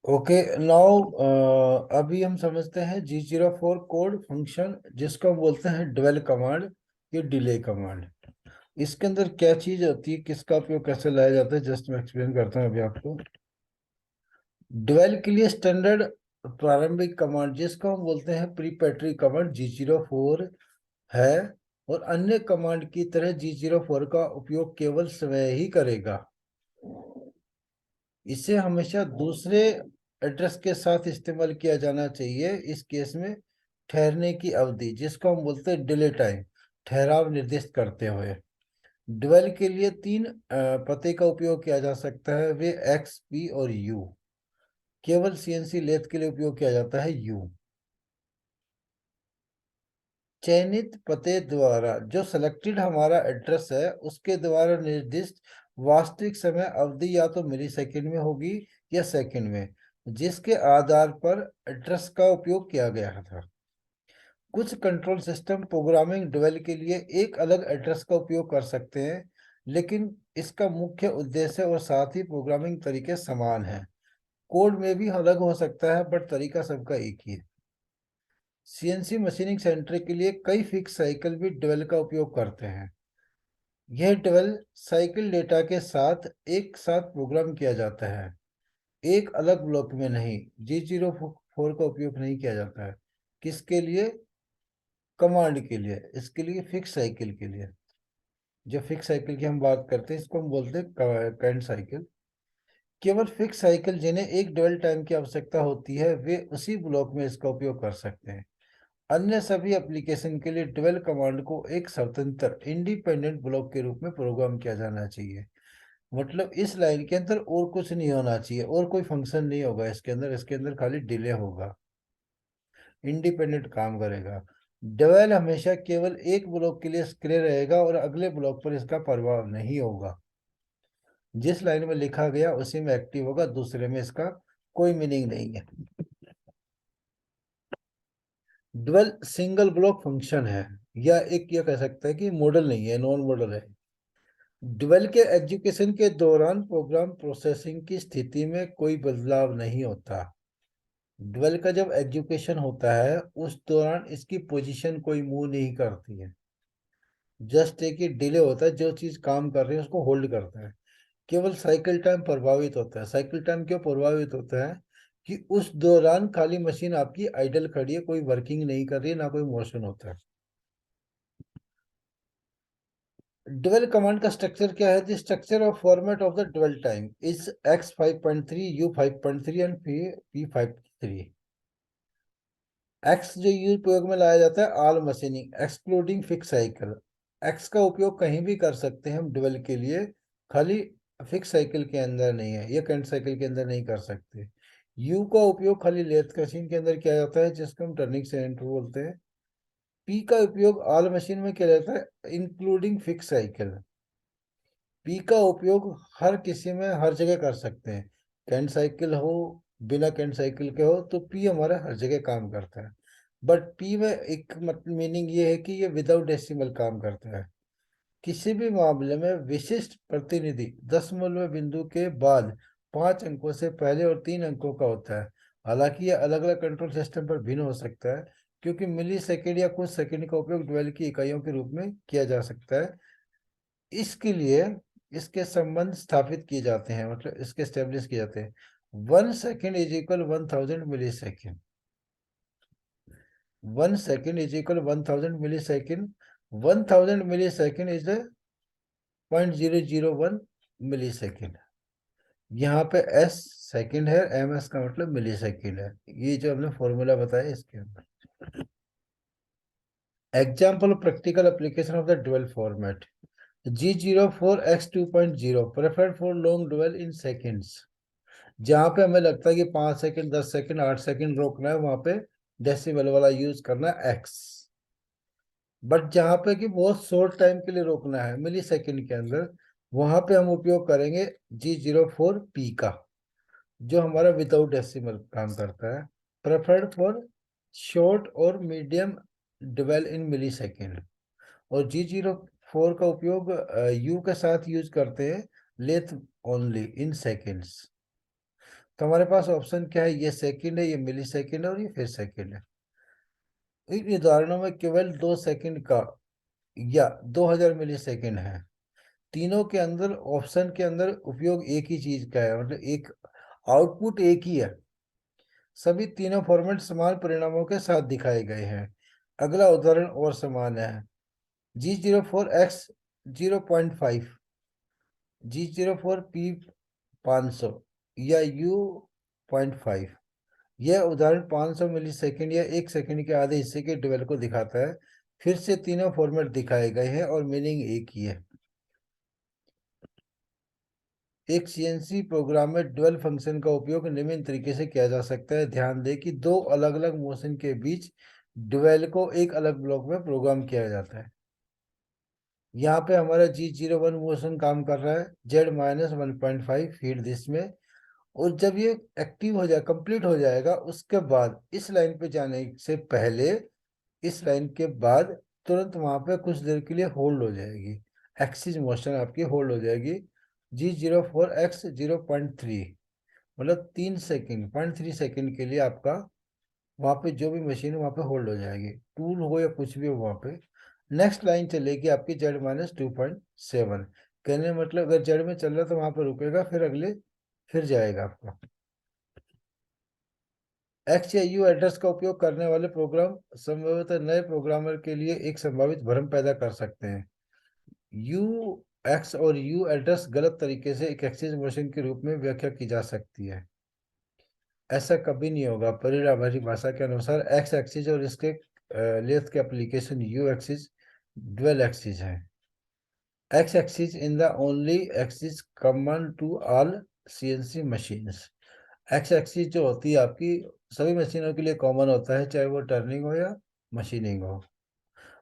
Okay now अभी हम समझते हैं G04 कोड फंक्शन जिसको हम बोलते हैं डवेल कमांड या डिले कमांड। इसके अंदर क्या चीज होती है, किसका उपयोग कैसे लाया जाता है, जस्ट मैं एक्सप्लेन करता हूँ अभी आपको। डवेल के लिए स्टैंडर्ड प्रारंभिक कमांड जिसको हम बोलते हैं प्रीपेटरी कमांड G04 है, और अन्य कमांड की तरह G04 का उपयोग केवल स्वयं ही करेगा। इसे हमेशा दूसरे एड्रेस के साथ इस्तेमाल किया जाना चाहिए। इस केस में ठहरने की अवधि जिसको हम बोलते हैं डिले टाइम, ठहराव निर्दिष्ट करते हुए। ड्वेल के लिए तीन पते का उपयोग किया जा सकता है, वे एक्स, पी और यू। केवल सीएनसी लेथ के लिए उपयोग किया जाता है यू। चयनित पते द्वारा, जो सिलेक्टेड हमारा एड्रेस है उसके द्वारा निर्दिष्ट वास्तविक समय अवधि या तो मिली सेकेंड में होगी या सेकंड में, जिसके आधार पर एड्रेस का उपयोग किया गया था। कुछ कंट्रोल सिस्टम प्रोग्रामिंग डुअल के लिए एक अलग एड्रेस का उपयोग कर सकते हैं, लेकिन इसका मुख्य उद्देश्य और साथ ही प्रोग्रामिंग तरीके समान हैं। कोड में भी अलग हो सकता है बट तरीका सबका एक ही है। सीएनसी मशीनिंग सेंटर के लिए कई फिक्स साइकिल भी डुअल का उपयोग करते हैं। यह डुअल साइकिल डेटा के साथ एक साथ प्रोग्राम किया जाता है, एक अलग ब्लॉक में नहीं। G04 का उपयोग नहीं किया जाता है। किसके लिए? कमांड के लिए। इसके लिए फिक्स साइकिल के लिए, जो फिक्स साइकिल की हम बात करते हैं इसको हम बोलते हैं करंट साइकिल। केवल फिक्स साइकिल जिन्हें एक डुअल टाइम की आवश्यकता होती है वे उसी ब्लॉक में इसका उपयोग कर सकते हैं। अन्य सभी एप्लीकेशन के लिए डुअल कमांड को एक स्वतंत्र इंडिपेंडेंट ब्लॉक के रूप में प्रोग्राम किया जाना चाहिए। मतलब इस लाइन के अंदर और कुछ नहीं होना चाहिए, और कोई फंक्शन नहीं होगा इसके अंदर खाली डिले होगा, इंडिपेंडेंट काम करेगा। डुअल हमेशा केवल एक ब्लॉक के लिए सक्रिय रहेगा और अगले ब्लॉक पर इसका प्रभाव नहीं होगा। जिस लाइन में लिखा गया उसी में एक्टिव होगा, दूसरे में इसका कोई मीनिंग नहीं है। डुअल सिंगल ब्लॉक फंक्शन है, या एक ये कह सकता है कि मॉडल नहीं है, नॉन मॉडल है। डुअल के एग्जीक्यूशन के दौरान प्रोग्राम प्रोसेसिंग की स्थिति में कोई बदलाव नहीं होता। डुअल का जब एग्जीक्यूशन होता है उस दौरान इसकी पोजीशन कोई मूव नहीं करती है। जस्ट एक ही डिले होता है, जो चीज काम कर रही है उसको होल्ड करता है। केवल साइकिल टाइम प्रभावित होता है। साइकिल टाइम क्यों प्रभावित होता है? कि उस दौरान खाली मशीन आपकी आइडल खड़ी है, कोई वर्किंग नहीं कर रही है, ना कोई मोशन होता है। डुअल कमांड का स्ट्रक्चर क्या है? The structure of format of the dual time is X5.3, U5.3 and P5.3। X जो यूज प्रयोग में लाया जाता है all machining excluding fix cycle. X का उपयोग कहीं भी कर सकते हैं हम डुअल के लिए, खाली फिक्स साइकिल के अंदर नहीं है, ये करंट साइकिल के अंदर नहीं कर सकते। यू का उपयोग खाली लेथ मशीन के अंदर किया जाता है जिसको हम टर्निंग सेंटर बोलते हैं। पी का उपयोग ऑल मशीन में किया जाता है इंक्लूडिंग फिक्स साइकिल। पी का उपयोग हर किसी में हर जगह कर सकते हैं, कैंट साइकिल हो, बिना कैंट साइकिल के हो, तो पी हमारा हर जगह काम करता है। बट पी में एक मतलब मीनिंग ये है कि ये विदाउट डेसिमल काम करता है। किसी भी मामले में विशिष्ट प्रतिनिधि दशमलव बिंदु के बाद 5 अंकों से पहले और 3 अंकों का होता है। हालांकि यह अलग अलग कंट्रोल सिस्टम पर भिन्न हो सकता है, क्योंकि मिली सेकेंड या कुछ सेकेंड का उपयोग डुअल की इकाइयों के रूप में किया जा सकता है। इसके लिए इसके संबंध स्थापित किए जाते हैं, मतलब इसके स्टेब्लिश किए जाते हैं। 1 second is equal 1000 millisecond. 1 second is equal 1000 millisecond. 1000 millisecond is 0.001 millisecond. यहाँ पे एस सेकेंड है, एम एस का मतलब मिली सेकेंड है। ये जो हमने फॉर्मूला बताया इसके अंदर। Example practical application of the dual format. G04X2.0 preferred for long dwell in seconds। जहां पे हमें लगता है कि 5 सेकंड, 10 सेकंड, 8 सेकंड रोकना है, वहां पे डेसिमल वाला यूज करना है एक्स। बट जहां पे कि बहुत शॉर्ट टाइम के लिए रोकना है मिली सेकेंड के अंदर, वहां पे हम उपयोग करेंगे G04P का, जो हमारा विदाउट डेसिमल काम करता है। प्रेफर्ड फॉर शॉर्ट और मीडियम डिवेल इन मिली सेकेंड। और G04 का उपयोग यू के साथ यूज करते हैं लेथ ओनली इन सेकेंड्स। तो हमारे पास ऑप्शन क्या है, ये सेकंड है, ये मिली सेकंड है और ये फिर सेकंड है। इन उदाहरणों में केवल 2 सेकंड का या 2000 मिली सेकंड है। तीनों के अंदर ऑप्शन के अंदर उपयोग एक ही चीज का है, मतलब एक आउटपुट एक ही है। सभी तीनों फॉर्मेट समान परिणामों के साथ दिखाए गए हैं। अगला उदाहरण और समान है। G04X 0.5, G04P 500 या U.5। यह उदाहरण 500 मिली सेकेंड या 1 सेकंड के आधे हिस्से के ड्यूअल को दिखाता है। फिर से तीनों फॉर्मेट दिखाए गए हैं और मीनिंग एक ही है। एक सीएनसी प्रोग्राम में ड्यूअल फंक्शन का उपयोग निम्न तरीके से किया जा सकता है। ध्यान दें कि दो अलग अलग मोशन के बीच ड्यूअल को एक अलग ब्लॉक में प्रोग्राम किया जाता है। यहाँ पे हमारा G01 मोशन काम कर रहा है Z-1.5 फीट दिस में। और जब ये एक्टिव हो जाए, कंप्लीट हो जाएगा, उसके बाद इस लाइन पे जाने से पहले, इस लाइन के बाद तुरंत वहां पे कुछ देर के लिए होल्ड हो जाएगी। एक्सिस मोशन आपकी होल्ड हो जाएगी। G04X 0.3, मतलब 3 सेकेंड, 0.3 सेकेंड के लिए आपका वहां पे जो भी मशीन है वहां पे होल्ड हो जाएगी, टूल हो या कुछ भी हो वहां पे। नेक्स्ट लाइन चलेगी आपकी Z-2.7। कहने का मतलब अगर जेड में चल रहा है तो वहां पे रुकेगा, फिर अगले फिर जाएगा आपका। एक्स या यू एड्रेस का उपयोग करने वाले प्रोग्राम संभवतः नए प्रोग्रामर के लिए एक संभावित भ्रम पैदा कर सकते हैं। यू एक्स और यू एड्रेस गलत तरीके से एक एक्सिस मोशन के रूप में व्याख्या की जा सकती है। ऐसा कभी नहीं होगा। परिभाषा भाषा के अनुसार एक्स एक्सिस और इसके लेथ के application U axis dwell axis है। X axis in the only axis common to all CNC machines. X axis जो होती है आपकी सभी मशीनों के लिए कॉमन होता है, चाहे वो टर्निंग हो या मशीनिंग हो।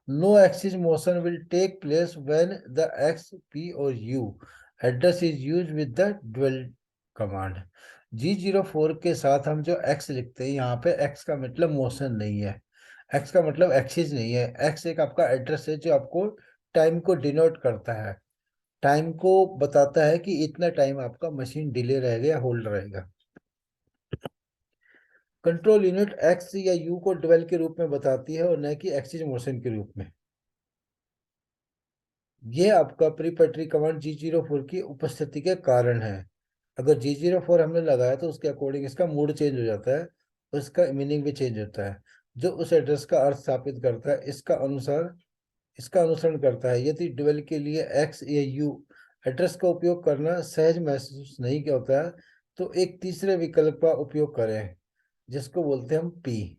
No axis motion will take place when the X P और U address is use with the dwell command. G04 के साथ हम जो एक्स लिखते हैं, यहाँ पे एक्स का मतलब मोशन नहीं है, एक्स का मतलब एक्सिस नहीं है। एक्स एक आपका एड्रेस है जो आपको टाइम को डिनोट करता है, टाइम को बताता है कि इतना टाइम आपका मशीन डिले रहेगा या होल्ड रहेगा। कंट्रोल यूनिट एक्स या यू को ड्वेल के रूप में बताती है और न कि एक्सिस मोशन के रूप में। यह आपका प्रीपेटरी कमांड G04 की उपस्थिति के कारण है। अगर G04 हमने लगाया तो उसके अकॉर्डिंग इसका मूड चेंज हो जाता है, उसका मीनिंग भी चेंज होता है, जो उस एड्रेस का अर्थ स्थापित करता है इसका अनुसरण करता है। यदि ड्वेल के लिए एक्स या यू एड्रेस का उपयोग करना सहज महसूस नहीं होता है तो एक तीसरे विकल्प का उपयोग करें, जिसको बोलते हैं हम पी।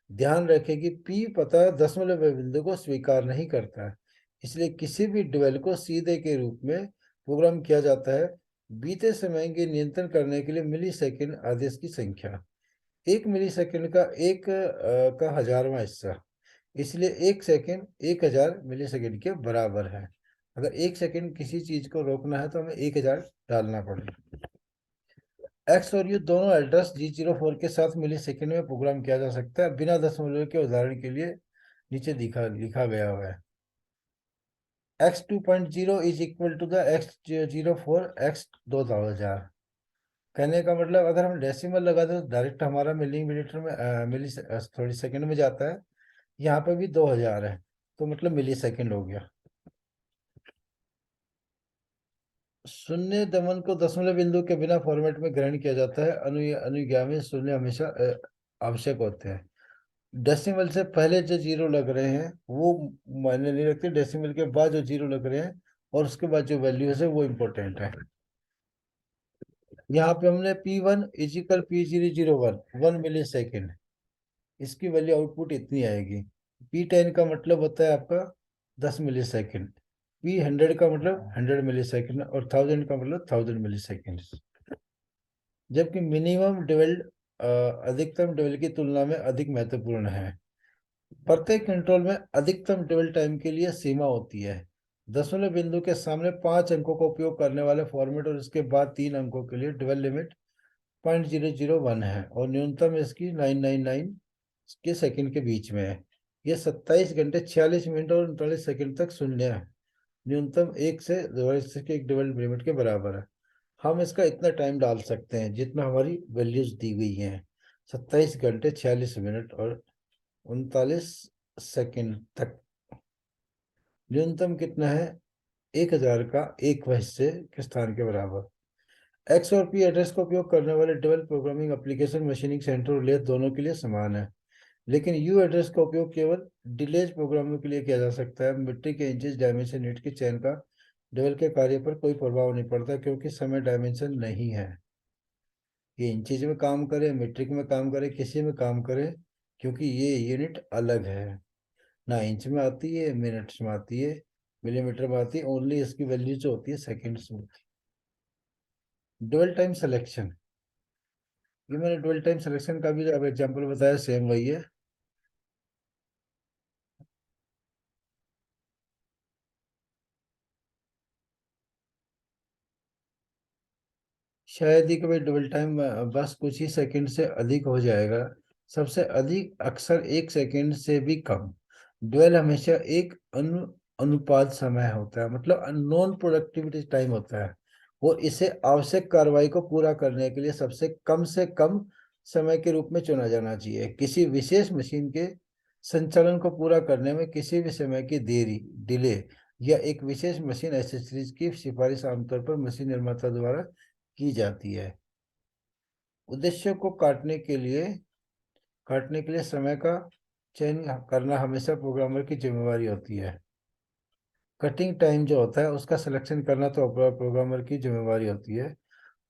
ध्यान रखें कि पी पता दशमलव बिंदु को स्वीकार नहीं करता है, इसलिए किसी भी ड्वेल को सीधे के रूप में प्रोग्राम किया जाता है। बीते समय के नियंत्रण करने के लिए मिली सेकेंड आदेश की संख्या, 1 मिली सेकेंड का का 1000वां हिस्सा, इसलिए 1 सेकेंड 1000 मिली सेकेंड के बराबर है। अगर 1 सेकेंड किसी चीज को रोकना है तो हमें 1000 डालना पड़ेगा। एक्स और यू दोनों एड्रेस G04 के साथ मिली सेकेंड में प्रोग्राम किया जा सकता है बिना दशमलव के। उदाहरण के लिए नीचे लिखा गया हुआ है X 2.0 is equal to the X04 X 2000। कहने का मतलब अगर हम डेसिमल लगा दें तो डायरेक्ट हमारा मिलीमीटर में थोड़ी सेकंड में जाता है। यहाँ पे भी 2000 है तो मतलब मिली सेकंड हो गया। शून्य दमन को दशमलव बिंदु के बिना फॉर्मेट में ग्रहण किया जाता है। अनुज्ञा में शून्य हमेशा आवश्यक होते हैं। डेसिमल से पहले जो जीरो लग रहे हैं वो मायने नहीं रखते, डेसिमल के बाद जो जीरो लग रहे हैं और उसके बाद जो वैल्यूज है वो इम्पोर्टेंट है। यहाँ पे हमने P1 इजिकल P001 1 मिली सेकेंड, इसकी वैल्यू आउटपुट इतनी आएगी। P10 का मतलब होता है आपका 10 मिली सेकेंड, P100 का मतलब 100 मिली सेकेंड और 1000 का मतलब 1000 मिली सेकेंड। जबकि मिनिमम डिवेल्ड अधिकतम डिवेल की तुलना में अधिक महत्वपूर्ण है। प्रत्येक कंट्रोल में अधिकतम ड्वेल टाइम के लिए सीमा होती है। दशमलव बिंदु के सामने 5 अंकों का उपयोग करने वाले फॉर्मेट और इसके बाद 3 अंकों के लिए ड्वेल लिमिट 0.001 है और न्यूनतम इसकी 999 के सेकंड के बीच में है। यह 27 घंटे 46 मिनट और 39 सेकंड तक शून्य है। न्यूनतम 1 से 2 के एक ड्वेल लिमिट के बराबर है। हम इसका इतना टाइम डाल सकते हैं जितना हमारी वैल्यूज दी गई हैं, 27 घंटे 46 मिनट और 39 सेकंड तक। न्यूनतम कितना है? 1000 का 1 हिस्से के स्थान के बराबर। एक्स और पी एड्रेस का उपयोग करने वाले double programming application machining centre और लेथ दोनों के लिए समान है, लेकिन यू एड्रेस का उपयोग केवल डिलेज प्रोग्रामों के लिए किया जा सकता है। मीट्रिक के इंचेस डायमेंशन यूनिट के चयन का डबल के कार्य पर कोई प्रभाव नहीं पड़ता, क्योंकि समय डायमेंशन नहीं है। ये इंचेज में काम करे, मीट्रिक में काम करे, किसी में काम करे, क्योंकि ये यूनिट अलग है। ना इंच में आती है, मिनट्स में आती है, मिलीमीटर में आती है, ओनली इसकी वैल्यू जो होती है सेकेंड्स में। डुअल टाइम सिलेक्शन, ये मैंने डुअल टाइम सिलेक्शन का भी अब एग्जांपल बताया, सेम वही है। शायद ही कभी डबल टाइम बस कुछ ही सेकंड से अधिक हो जाएगा, सबसे अधिक अक्सर 1 सेकंड से भी कम। डुअल हमेशा एक अनुपात समय होता है, मतलब नॉन प्रोडक्टिविटी टाइम होता है। वो इसे आवश्यक कार्रवाई को पूरा करने के लिए सबसे कम से कम समय के रूप में चुना जाना चाहिए। किसी विशेष मशीन के संचालन को पूरा करने में किसी भी समय की देरी, डिले या एक विशेष मशीन एक्सेसरीज की सिफारिश आमतौर पर मशीन निर्माता द्वारा की जाती है। उद्देश्य को काटने के लिए समय का चयन करना हमेशा प्रोग्रामर की जिम्मेवारी होती है। कटिंग टाइम जो होता है उसका सिलेक्शन करना तो प्रोग्रामर की जिम्मेवारी होती है।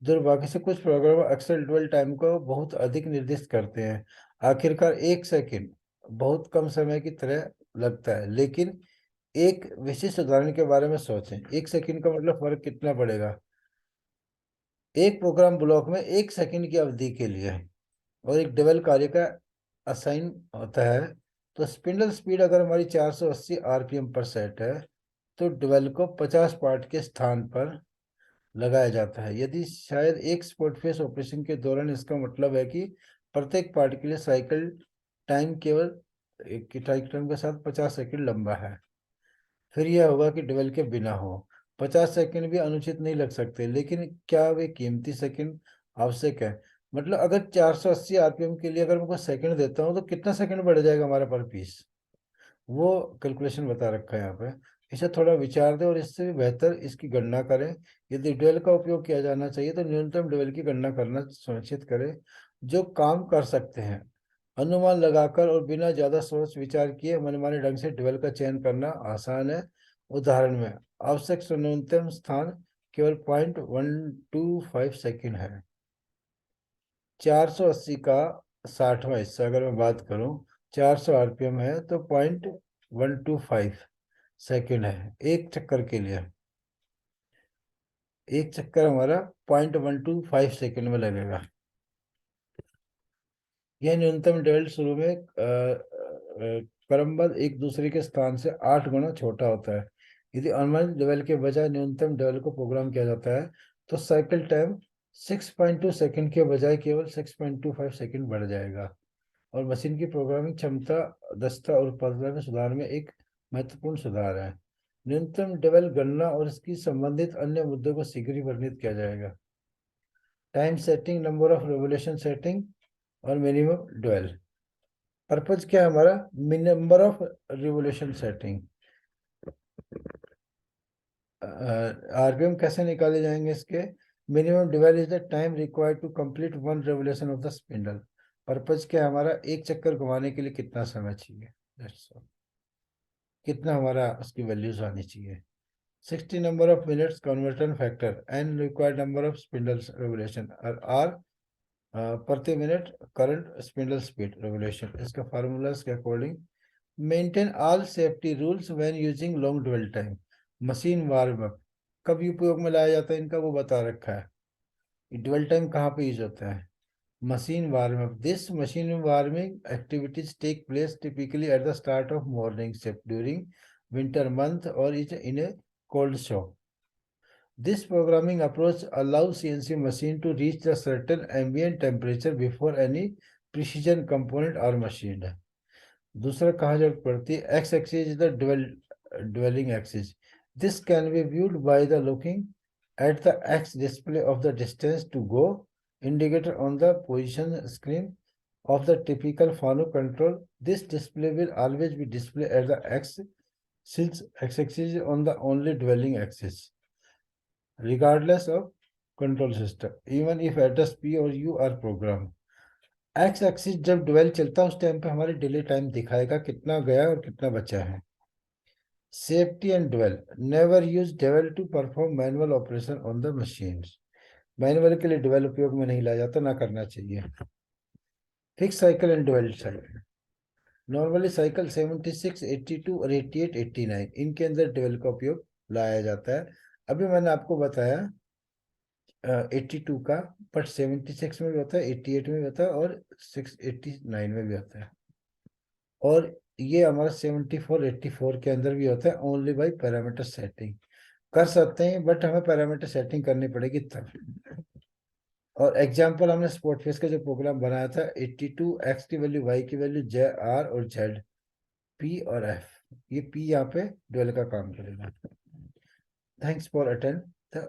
दुर्भाग्य से कुछ प्रोग्रामर अक्सर ड्वेल टाइम को बहुत अधिक निर्दिष्ट करते हैं। आखिरकार 1 सेकंड बहुत कम समय की तरह लगता है, लेकिन एक विशिष्ट उदाहरण के बारे में सोचें। 1 सेकंड का मतलब फर्क कितना पड़ेगा? एक प्रोग्राम ब्लॉक में 1 सेकंड की अवधि के लिए और एक डबल कार्य का असाइन होता है। तो स्पिंडल स्पीड अगर हमारी 480 आरपीएम पर सेट है, तो डबल को 50 पार्ट के स्थान पर लगाया जाता है। यदि शायद एक स्पॉट फेस ऑपरेशन के दौरान, इसका मतलब है कि प्रत्येक पार्ट के लिए साइकिल टाइम केवल एक साइकिल टाइम के साथ 50 सेकंड लंबा है। फिर यह होगा कि डबल के बिना हो। 50 सेकंड भी अनुचित नहीं लग सकते, लेकिन क्या वे कीमती सेकंड आवश्यक है? मतलब अगर 480 आरपीएम के लिए अगर मैं कुछ सेकंड देता हूँ तो कितना सेकंड बढ़ जाएगा हमारा पर पीस? वो कैलकुलेशन बता रखा है यहाँ पे। इसे थोड़ा विचार दें और इससे भी बेहतर इसकी गणना करें। यदि ड्वेल का उपयोग किया जाना चाहिए तो न्यूनतम ड्वेल की गणना करना सुनिश्चित करें जो काम कर सकते हैं। अनुमान लगाकर और बिना ज्यादा सोच विचार किए मनमाने ढंग से ड्वेल का चयन करना आसान है। उदाहरण में आवश्यक न्यूनतम स्थान केवल 0.125 सेकेंड है। 480 का 60वां हिस्सा अगर मैं बात करूं, 400 आरपीएम है तो 0.125 सेकेंड है एक चक्कर के लिए। एक चक्कर हमारा 0.125 सेकेंड में लगेगा। यह न्यूनतम डेल्ट शुरू में क्रमबद्ध एक दूसरे के स्थान से 8 गुना छोटा होता है। यदि अनुमानित लेवल के बजाय न्यूनतम लेवल को प्रोग्राम किया जाता है तो साइकिल टाइम 6.2 सेकेंड के बजाय केवल 6.25 सेकेंड बढ़ जाएगा, और मशीन की प्रोग्रामिंग क्षमता, दक्षता और उत्पादकता में सुधार में एक महत्वपूर्ण सुधार है। न्यूनतम लेवल गणना और इसकी संबंधित अन्य मुद्दों को शीघ्र ही वर्णित किया जाएगा। Time setting, number of revolution setting और मिनिमम ड्वेल। पर्पज क्या है हमारा? Number of revolution setting. RPM कैसे निकाले जाएंगे इसके? Minimum dwell is the time required to complete one revolution of the spindle. Purpose क्या है हमारा? एक चक्कर घुमाने के लिए कितना समय चाहिए, That's all. कितना हमारा उसकी वैल्यूज आनी चाहिए। 60 number of minutes conversion factor and required number of spindle revolution are प्रति minute current spindle speed revolution. इसका फार्मूला के according maintain all safety rules when using long dwell time. Machine warm up कब उपयोग में लाया जाता है इनका वो बता रखा है। ड्वेल टाइम कहाँ पे यूज होता है? Machine warm up, this machine warming activities take place typically at the start of morning shift during winter month or is in a cold shop. This programming approach allows CNC machine to reach a certain ambient temperature before any precision component are machined. दूसरा कहाँ जरूरत पड़ती है? X axis is the dwelling axis. This can be viewed by the looking at the X display of the distance to go indicator on the position screen of the typical Fanuc control. This display will always be displayed at the X, since X-axis is on the only dwelling axis, regardless of control system, even if address P or U are programmed. X axis जब dwell चलता है उस time पे हमारी delay time दिखाएगा कितना गया और कितना बचा है. Safety and dwell. Never use dwell to perform manual operation on the machines. Manual के लिए ड्वेल उपयोग में नहीं लाया जाता, ना करना चाहिए. Fix cycle and dwell cycle. Normally cycle 76, 82 और 88, 89 इनके अंदर ड्वेल का उपयोग लाया जाता है. अभी मैंने आपको बताया 82 का, बट 76 में भी होता है, 88 में भी होता है और 689 में भी होता है. और ये हमारा 74, 84 के अंदर भी होता है, ओनली बाई पैरामीटर सेटिंग. कर सकते हैं बट हमें पैरामीटर सेटिंग करनी पड़ेगी तब. और एग्जाम्पल हमने स्पोर्ट फेस का जो प्रोग्राम बनाया था, 82 एक्स की वैल्यू, वाई की वैल्यू, जे आर और जेड, पी और एफ. ये पी यहाँ पे ड्वेल का काम करेगा. Thanks for attend the